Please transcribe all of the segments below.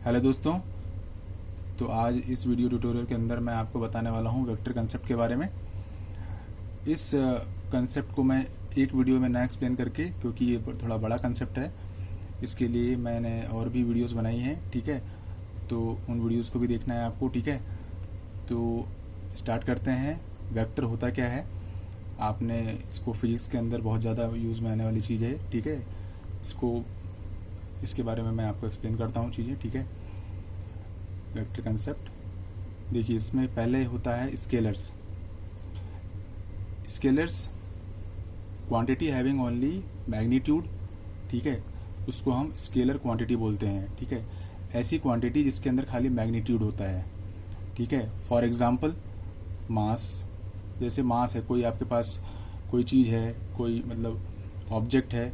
Hello दोस्तों। तो आज इस वीडियो ट्यूटोरियल के अंदर मैं आपको बताने वाला हूँ वेक्टर कंसेप्ट के बारे में। इस कंसेप्ट को मैं एक वीडियो में ना एक्सप्लेन करके, क्योंकि ये थोड़ा बड़ा कंसेप्ट है, इसके लिए मैंने और भी वीडियोस बनाई हैं। ठीक है, तो उन वीडियोस को भी देखना है आपको। ठीक है, तो स्टार्ट करते हैं। वेक्टर होता क्या है? आपने इसको फिजिक्स के अंदर बहुत ज़्यादा यूज़ में आने वाली चीज़ है। ठीक है, इसके बारे में मैं आपको एक्सप्लेन करता हूँ चीज़ें। ठीक है, वेक्टर कंसेप्ट देखिए, इसमें पहले होता है scalars. Scalars quantity having only magnitude. ठीक है, उसको हम स्केलर क्वांटिटी बोलते हैं। ठीक है, ऐसी क्वांटिटी जिसके अंदर खाली मैग्नीट्यूड होता है। ठीक है, फॉर एग्जांपल मास। जैसे मास है, कोई आपके पास कोई चीज़ है, कोई मतलब ऑब्जेक्ट है,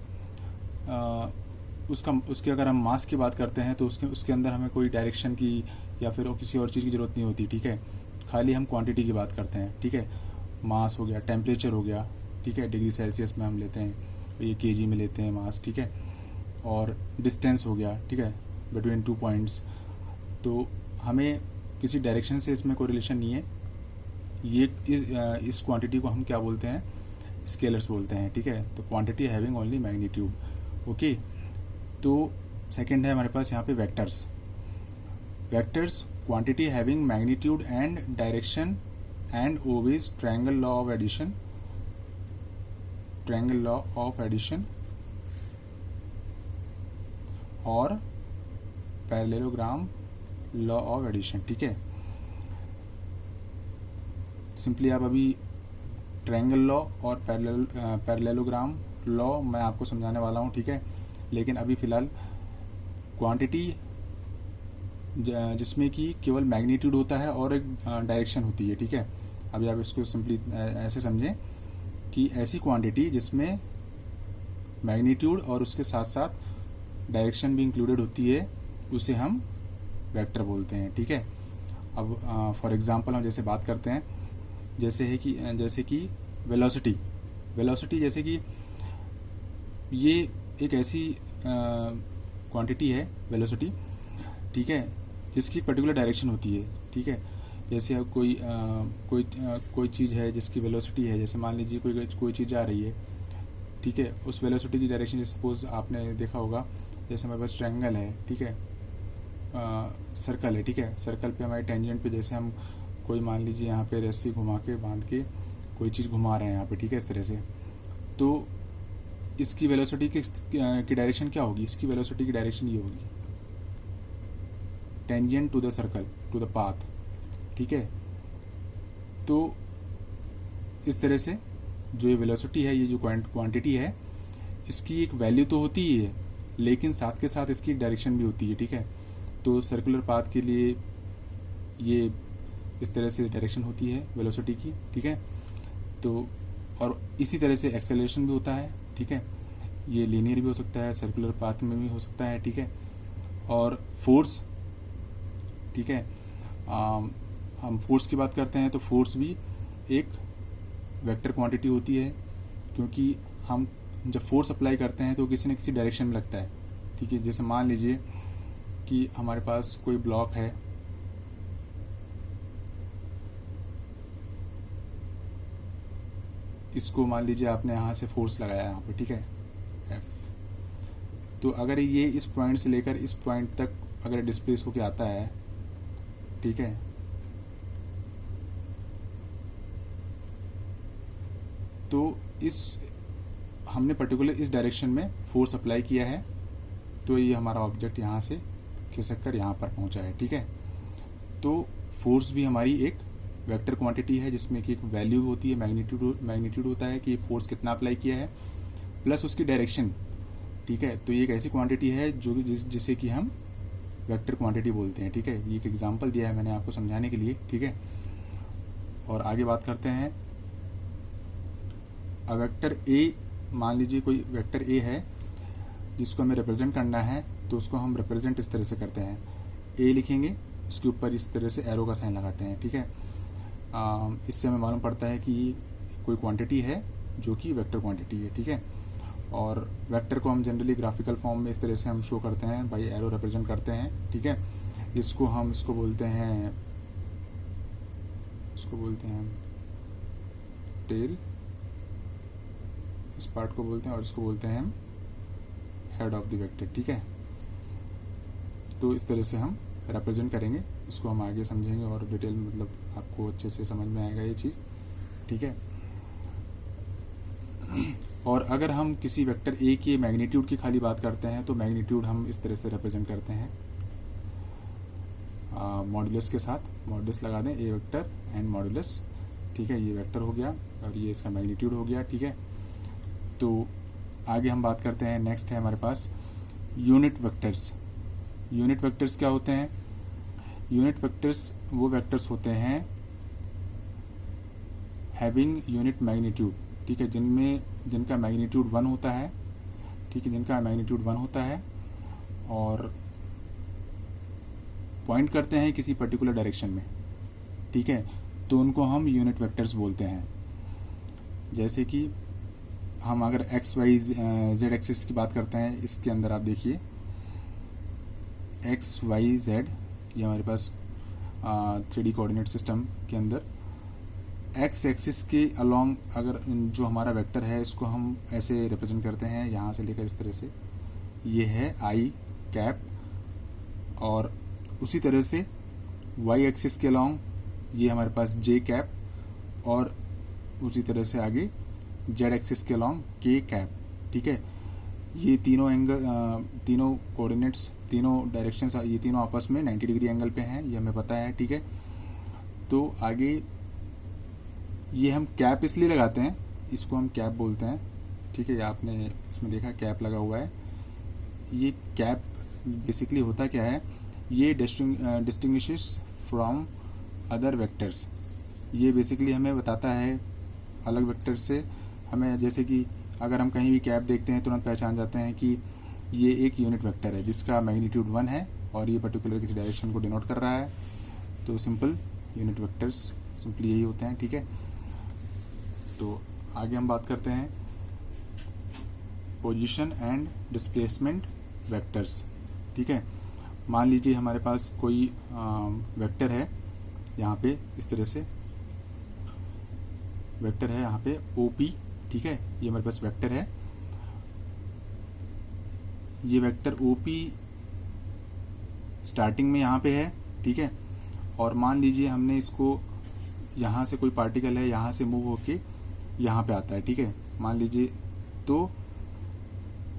उसके अगर हम मास की बात करते हैं तो उसके अंदर हमें कोई डायरेक्शन की या फिर किसी और चीज़ की ज़रूरत नहीं होती। ठीक है, खाली हम क्वांटिटी की बात करते हैं। ठीक है, मास हो गया, टेम्परेचर हो गया। ठीक है, डिग्री सेल्सियस में हम लेते हैं, ये केजी में लेते हैं मास। ठीक है, और डिस्टेंस हो गया। ठीक है, बिटवीन 2 पॉइंट्स। तो हमें किसी डायरेक्शन से इसमें कोई रिलेशन नहीं है। ये इस क्वांटिटी को हम क्या बोलते हैं? स्केलर्स बोलते हैं। ठीक है, तो quantity having only magnitude. Okay, तो सेकंड है हमारे पास यहाँ पे vectors. Vectors quantity having magnitude and direction and obeys triangle law of addition. Triangle law of addition और पैरेललोग्राम लॉ ऑफ एडिशन। ठीक है, सिंपली आप अभी ट्रायंगल लॉ और पैरेललोग्राम लॉ मैं आपको समझाने वाला हूँ। ठीक है, लेकिन अभी फ़िलहाल क्वांटिटी जिसमें कि केवल मैग्नीट्यूड होता है और एक डायरेक्शन होती है। ठीक है, अभी आप इसको सिंपली ऐसे समझें कि ऐसी क्वांटिटी जिसमें मैग्नीट्यूड और उसके साथ साथ डायरेक्शन भी इंक्लूडेड होती है, उसे हम वेक्टर बोलते हैं। ठीक है, अब फॉर एग्जांपल हम जैसे बात करते हैं, जैसे कि वेलोसिटी जैसे कि ये एक ऐसी क्वांटिटी है वेलोसिटी। ठीक है, जिसकी पर्टिकुलर डायरेक्शन होती है। ठीक है, जैसे अब कोई चीज़ है जिसकी वेलोसिटी है, जैसे मान लीजिए कोई चीज़ जा रही है। ठीक है, उस वेलोसिटी की डायरेक्शन, सपोज आपने देखा होगा, जैसे हमारे पास ट्रायंगल है। ठीक है, सर्कल है। ठीक है, सर्कल पे हमारे टेंजेंट पे जैसे हम कोई मान लीजिए यहाँ पे रस्सी घुमा के बांध के कोई चीज़ घुमा रहे हैं यहाँ पे। ठीक है, इस तरह से, तो इसकी वेलोसिटी की डायरेक्शन क्या होगी? इसकी वेलोसिटी की डायरेक्शन ये होगी, tangent to the circle, to the path. ठीक है, तो इस तरह से जो ये वेलोसिटी है, ये जो क्वांटिटी है, इसकी एक वैल्यू तो होती ही है, लेकिन साथ के साथ इसकी डायरेक्शन भी होती है। ठीक है, तो सर्कुलर पाथ के लिए ये इस तरह से डायरेक्शन होती है वेलोसिटी की। ठीक है, तो और इसी तरह से एक्सेलरेशन भी होता है। ठीक है, ये लीनियर भी हो सकता है, सर्कुलर पाथ में भी हो सकता है। ठीक है, और फोर्स। ठीक है, हम फोर्स की बात करते हैं तो फोर्स भी एक वेक्टर क्वांटिटी होती है, क्योंकि हम जब फोर्स अप्लाई करते हैं तो किसी न किसी डायरेक्शन में लगता है। ठीक है, जैसे मान लीजिए कि हमारे पास कोई ब्लॉक है, इसको मान लीजिए आपने यहाँ से फोर्स लगाया यहाँ पे। ठीक है, F। तो अगर ये इस पॉइंट से लेकर इस पॉइंट तक अगर डिस्प्लेस होके आता है, ठीक है, तो हमने पर्टिकुलर इस डायरेक्शन में फोर्स अप्लाई किया है, तो ये हमारा ऑब्जेक्ट यहाँ से खिसक कर यहाँ पर पहुँचा है। ठीक है, तो फोर्स भी हमारी एक वेक्टर क्वांटिटी है, जिसमें कि एक वैल्यू होती है, मैग्नीट्यूड होता है कि फोर्स कितना अप्लाई किया है, प्लस उसकी डायरेक्शन। ठीक है, तो ये एक ऐसी क्वांटिटी है जिसे कि हम वेक्टर क्वांटिटी बोलते हैं। ठीक है, ये एक एग्जांपल दिया है मैंने आपको समझाने के लिए। ठीक है, और आगे बात करते हैं। अब वेक्टर ए, मान लीजिए कोई वेक्टर ए है जिसको हमें रिप्रेजेंट करना है, तो उसको हम रिप्रेजेंट इस तरह से करते हैं, ए लिखेंगे, उसके ऊपर इस तरह से एरो का साइन लगाते हैं। ठीक है, इससे हमें मालूम पड़ता है कि कोई क्वांटिटी है जो कि वेक्टर क्वांटिटी है। ठीक है, और वेक्टर को हम जनरली ग्राफिकल फॉर्म में इस तरह से हम शो करते हैं, बाई एरो रिप्रेजेंट करते हैं, ठीक है। इसको बोलते हैं टेल, इस पार्ट को बोलते हैं, और इसको बोलते हैं हम हेड ऑफ द वेक्टर, ठीक है। तो इस तरह से हम रिप्रेजेंट करेंगे, इसको हम आगे समझेंगे और डिटेल मतलब आपको अच्छे से समझ में आएगा ये चीज़, ठीक है। और अगर हम किसी वेक्टर ए के मैग्नीट्यूड की खाली बात करते हैं तो मैग्नीट्यूड हम इस तरह से रिप्रेजेंट करते हैं मॉड्यूलस के साथ, मॉड्यूलस लगा दें ए वेक्टर एंड मॉड्यूलस, ठीक है। ये वेक्टर हो गया और ये इसका मैग्नीट्यूड हो गया, ठीक है। तो आगे हम बात करते हैं, नेक्स्ट है हमारे पास यूनिट वेक्टर्स। यूनिट वेक्टर्स क्या होते हैं? यूनिट वेक्टर्स वो वेक्टर्स होते हैं हैविंग यूनिट मैग्नीट्यूड, ठीक है, जिनका मैग्नीट्यूड 1 होता है, ठीक है, जिनका मैग्नीट्यूड 1 होता है और पॉइंट करते हैं किसी पर्टिकुलर डायरेक्शन में, ठीक है, तो उनको हम यूनिट वेक्टर्स बोलते हैं। जैसे कि हम अगर एक्स वाई जेड एक्सिस की बात करते हैं, इसके अंदर आप देखिए एक्स वाई जेड, ये हमारे पास 3D कोऑर्डिनेट सिस्टम के अंदर एक्स एक्सिस के अलोंग अगर जो हमारा वेक्टर है इसको हम ऐसे रिप्रेजेंट करते हैं, यहाँ से लेकर इस तरह से, ये है आई कैप, और उसी तरह से वाई एक्सिस के अलोंग ये हमारे पास जे कैप, और उसी तरह से आगे जेड एक्सिस के अलोंग के कैप, ठीक है। ये तीनों एंगल, तीनों कोऑर्डिनेट्स, तीनों डायरेक्शंस, ये तीनों आपस में 90 डिग्री एंगल पे हैं, ये हमें पता है, ठीक है। तो आगे ये हम कैप इसलिए लगाते हैं, इसको हम कैप बोलते हैं, ठीक है। आपने इसमें देखा कैप लगा हुआ है। ये कैप बेसिकली होता क्या है, ये डिस्टिंग्विशेस फ्रॉम अदर वेक्टर्स, ये बेसिकली हमें बताता है अलग वेक्टर से हमें, जैसे कि अगर हम कहीं भी कैप देखते हैं तुरंत पहचान जाते हैं कि ये एक यूनिट वेक्टर है जिसका मैग्नीट्यूड 1 है और ये पर्टिकुलर किसी डायरेक्शन को डिनोट कर रहा है। तो सिंपल यूनिट वेक्टर्स सिंपली यही होते हैं, ठीक है। तो आगे हम बात करते हैं पोजीशन एंड डिस्प्लेसमेंट वेक्टर्स, ठीक है। मान लीजिए हमारे पास कोई वेक्टर है, यहाँ पे इस तरह से वेक्टर है, यहाँ पे OP, ठीक है, ये हमारे पास वेक्टर है। ये वेक्टर OP स्टार्टिंग में यहाँ पे है, ठीक है। और मान लीजिए हमने इसको, यहाँ से कोई पार्टिकल है, यहाँ से मूव होके यहाँ पे आता है, ठीक है। मान लीजिए तो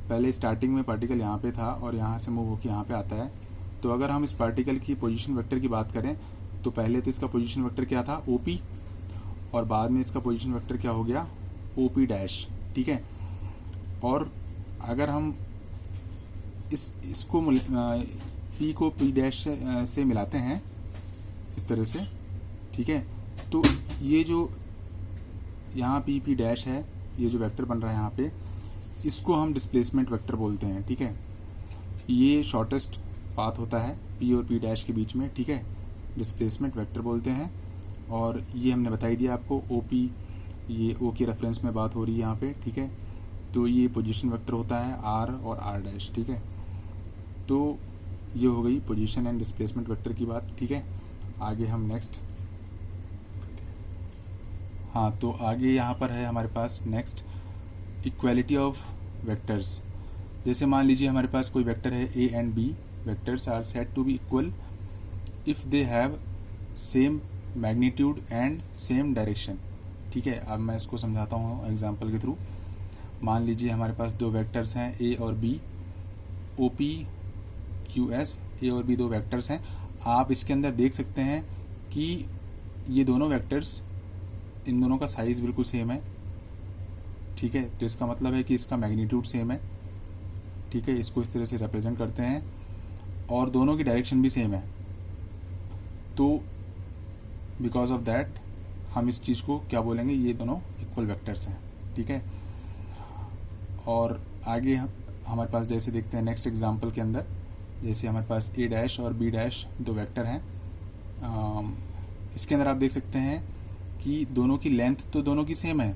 पहले स्टार्टिंग में पार्टिकल यहाँ पे था और यहाँ से मूव होके यहाँ पे आता है। तो अगर हम इस पार्टिकल की पोजीशन वेक्टर की बात करें तो पहले तो इसका पोजीशन वेक्टर क्या था, OP, और बाद में इसका पोजीशन वेक्टर क्या हो गया, OP डैश, ठीक है। और अगर हम इसको P को P डैश से मिलाते हैं इस तरह से, ठीक है, तो ये जो यहाँ P डैश है, ये जो वेक्टर बन रहा है यहाँ पे, इसको हम डिस्प्लेसमेंट वेक्टर बोलते हैं, ठीक है। ये शॉर्टेस्ट पाथ होता है P और P डैश के बीच में, ठीक है, डिस्प्लेसमेंट वेक्टर बोलते हैं। और ये हमने बता ही दिया आपको, OP, ये O के रेफरेंस में बात हो रही है यहाँ पे, ठीक है। तो ये पोजीशन वेक्टर होता है R और R डैश, ठीक है। तो ये हो गई पोजीशन एंड डिस्प्लेसमेंट वेक्टर की बात, ठीक है। आगे हम नेक्स्ट, हाँ, तो आगे यहाँ पर है हमारे पास नेक्स्ट इक्वालिटी ऑफ वेक्टर्स। जैसे मान लीजिए हमारे पास कोई वेक्टर है A and B, vectors are said to be equal if they have same magnitude and same direction, ठीक है। अब मैं इसको समझाता हूँ एग्जांपल के थ्रू। मान लीजिए हमारे पास दो वेक्टर्स हैं A और B, OP QS, A और B दो वेक्टर्स हैं। आप इसके अंदर देख सकते हैं कि ये दोनों वेक्टर्स, इन दोनों का साइज बिल्कुल सेम है, ठीक है। तो इसका मतलब है कि इसका मैग्नीट्यूड सेम है, ठीक है। इसको इस तरह से रिप्रेजेंट करते हैं और दोनों की डायरेक्शन भी सेम है। तो बिकॉज ऑफ दैट हम इस चीज़ को क्या बोलेंगे, ये दोनों इक्वल वेक्टर्स हैं, ठीक है। और आगे हमारे पास जैसे देखते हैं नेक्स्ट एग्जांपल के अंदर, जैसे हमारे पास A डैश और B डैश दो वेक्टर हैं। इसके अंदर आप देख सकते हैं कि दोनों की लेंथ तो दोनों की सेम है,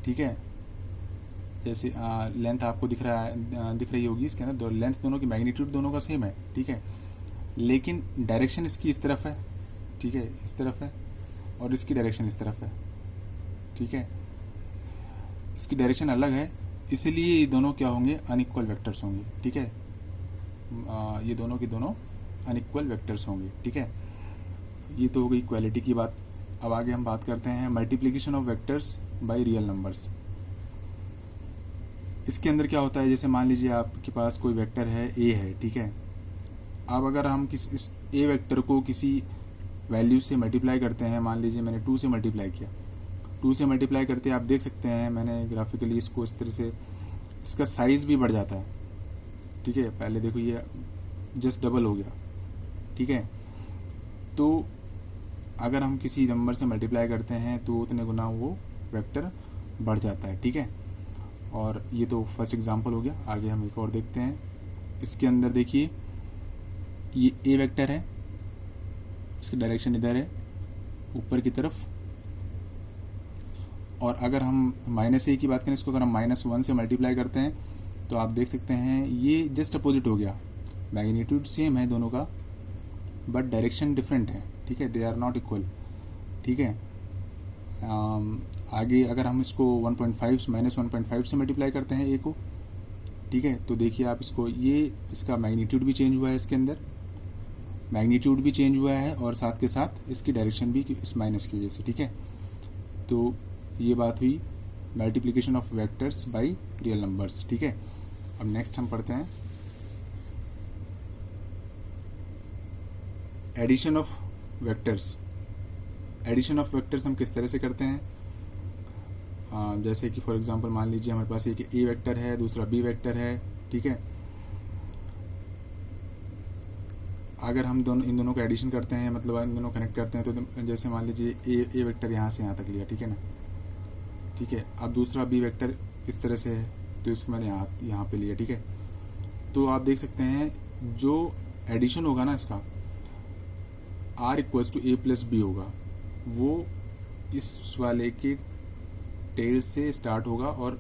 ठीक है। जैसे लेंथ आपको दिख रही होगी इसके अंदर, लेंथ दोनों की मैग्नीट्यूड दोनों का सेम है, ठीक है, लेकिन डायरेक्शन इसकी इस तरफ है, ठीक है, इस तरफ है, और इसकी डायरेक्शन इस तरफ है, ठीक है, इसकी डायरेक्शन अलग है, इसलिए ये दोनों क्या होंगे, अनइक्वल वेक्टर्स होंगे, ठीक है, ये दोनों के दोनों अनइक्वल वेक्टर्स होंगे, ठीक है। ये तो हो गई इक्वालिटी की बात। अब आगे हम बात करते हैं multiplication of vectors by real numbers. इसके अंदर क्या होता है, जैसे मान लीजिए आपके पास कोई वेक्टर है ए है, ठीक है, अब अगर हम इस ए वेक्टर को किसी वैल्यू से मल्टीप्लाई करते हैं, मान लीजिए मैंने 2 से मल्टीप्लाई किया, 2 से मल्टीप्लाई करते आप देख सकते हैं, मैंने ग्राफिकली इसको इस तरह से, इसका साइज भी बढ़ जाता है, ठीक है, पहले देखो ये जस्ट डबल हो गया, ठीक है। तो अगर हम किसी नंबर से मल्टीप्लाई करते हैं तो उतने गुना वो वेक्टर बढ़ जाता है, ठीक है। और ये तो फर्स्ट एग्जांपल हो गया। आगे हम एक और देखते हैं। इसके अंदर देखिए ये ए वेक्टर है, इसकी डायरेक्शन इधर है ऊपर की तरफ, और अगर हम -a की बात करें, इसको अगर हम -1 से मल्टीप्लाई करते हैं तो आप देख सकते हैं ये जस्ट अपोजिट हो गया, मैग्नीट्यूड सेम है दोनों का बट डायरेक्शन डिफरेंट है, ठीक है, दे आर नॉट इक्वल, ठीक है। आगे अगर हम इसको 1.5 से मल्टीप्लाई करते हैं ए को, ठीक है, तो देखिए आप इसको, ये इसका मैग्नीट्यूड भी चेंज हुआ है, इसके अंदर मैग्नीट्यूड भी चेंज हुआ है और साथ के साथ इसकी डायरेक्शन भी इस माइनस की वजह से, ठीक है। तो ये बात हुई multiplication of vectors by real numbers, ठीक है। अब नेक्स्ट हम पढ़ते हैं addition of vectors. Addition of vectors हम किस तरह से करते हैं, जैसे कि फॉर एग्जांपल मान लीजिए हमारे पास एक ए वेक्टर है, दूसरा बी वेक्टर है, ठीक है। अगर हम इन दोनों का एडिशन करते हैं, मतलब इन दोनों कनेक्ट करते हैं, तो जैसे मान लीजिए ए वेक्टर यहाँ से यहाँ तक लिया, ठीक है ना, ठीक है। अब दूसरा बी वेक्टर इस तरह से है, तो इसको मैंने यहाँ पे लिया, ठीक है। तो आप देख सकते हैं जो एडिशन होगा ना इसका, r इक्वल्स टू a+b होगा, वो इस वाले के टेल से स्टार्ट होगा और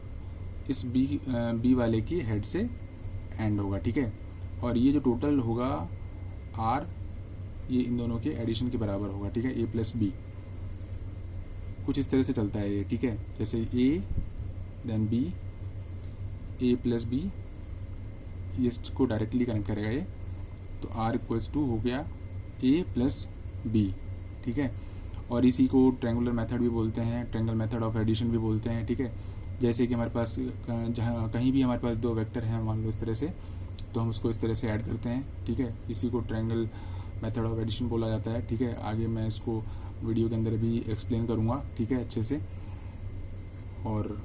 इस बी वाले की हेड से एंड होगा, ठीक है। और ये जो टोटल होगा r, ये इन दोनों के एडिशन के बराबर होगा, ठीक है, a+b। कुछ इस तरह से चलता है ये, ठीक है, जैसे a देन b, a+b, इसको डायरेक्टली कनेक्ट करेगा ये, तो r इक्वल्स टू हो गया a+b, ठीक है। और इसी को ट्रायंगुलर मेथड भी बोलते हैं, ट्रायंगल मेथड ऑफ एडिशन भी बोलते हैं, ठीक है। जैसे कि हमारे पास जहाँ कहीं भी हमारे पास दो वेक्टर हैं, मान लो इस तरह से, तो हम उसको इस तरह से ऐड करते हैं, ठीक है, इसी को ट्रायंगल मेथड ऑफ एडिशन बोला जाता है, ठीक है। आगे मैं इसको वीडियो के अंदर भी एक्सप्लेन करूँगा, ठीक है, अच्छे से। और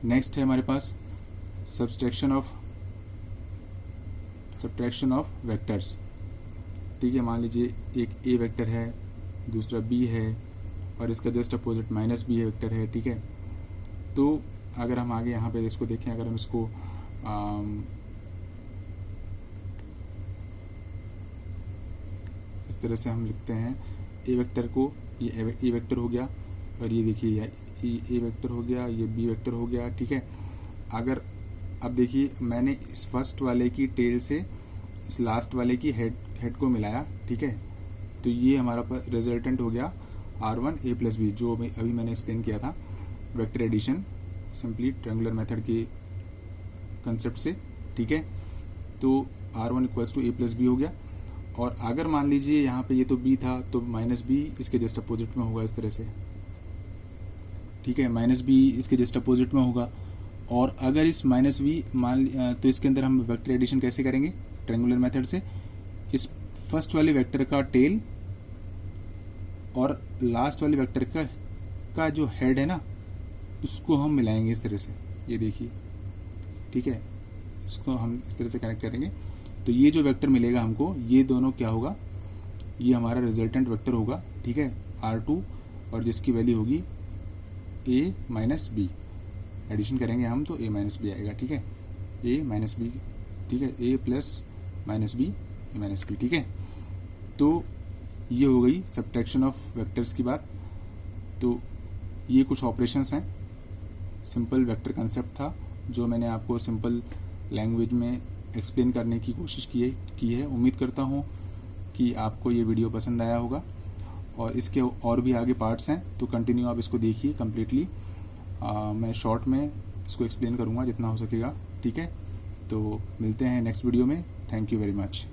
नेक्स्ट है हमारे पास सब्सट्रैक्शन ऑफ वेक्टर्स, ठीक है। मान लीजिए एक ए वेक्टर है, दूसरा बी है, और इसका जस्ट अपोजिट -b वेक्टर है, ठीक है। तो अगर हम आगे यहाँ पे इसको देखें, अगर हम इसको इस तरह से हम लिखते हैं ए वेक्टर को, ये ए वेक्टर हो गया, और ये देखिए ए वेक्टर हो गया, ये बी वेक्टर हो गया, ठीक है। अगर अब देखिए मैंने इस फर्स्ट वाले की टेल से इस लास्ट वाले की हेड को मिलाया, ठीक है, तो ये हमारा रिजल्टेंट हो गया r1 a+b, जो अभी मैंने एक्सप्लेन किया था, vector addition simply triangular method के कंसेप्ट से, ठीक है। तो r1 इक्वल्स टू a+b हो गया। और अगर मान लीजिए यहाँ पे ये तो b था, तो -b इसके जस्ट अपोजिट में होगा, इस तरह से, ठीक है, -b इसके जस्ट अपोजिट में होगा। और अगर इस -b तो इसके अंदर हम वेक्टर एडिशन कैसे करेंगे, ट्रायंगुलर मेथड से, इस फर्स्ट वाले वेक्टर का टेल और लास्ट वाले वेक्टर का जो हेड है ना, उसको हम मिलाएंगे इस तरह से, ये देखिए, ठीक है, इसको हम इस तरह से कनेक्ट करेंगे, तो ये जो वेक्टर मिलेगा हमको, ये दोनों क्या होगा, ये हमारा रिजल्टेंट वेक्टर होगा, ठीक है, r2, और जिसकी वैल्यू होगी a-b। एडिशन करेंगे हम तो a-b आएगा, ठीक है, a-b, ठीक है, a+-b, a-b, ठीक है। तो ये हो गई सब्ट्रैक्शन ऑफ वेक्टर्स की बात। तो ये कुछ ऑपरेशंस हैं, सिंपल वेक्टर कंसेप्ट था। जो मैंने आपको सिंपल लैंग्वेज में एक्सप्लेन करने की कोशिश की है। उम्मीद करता हूँ कि आपको ये वीडियो पसंद आया होगा, और इसके और भी आगे पार्ट्स हैं तो कंटिन्यू आप इसको देखिए कम्प्लीटली। मैं शॉर्ट में इसको एक्सप्लेन करूँगा जितना हो सकेगा, ठीक है। तो मिलते हैं नेक्स्ट वीडियो में। Thank you very much.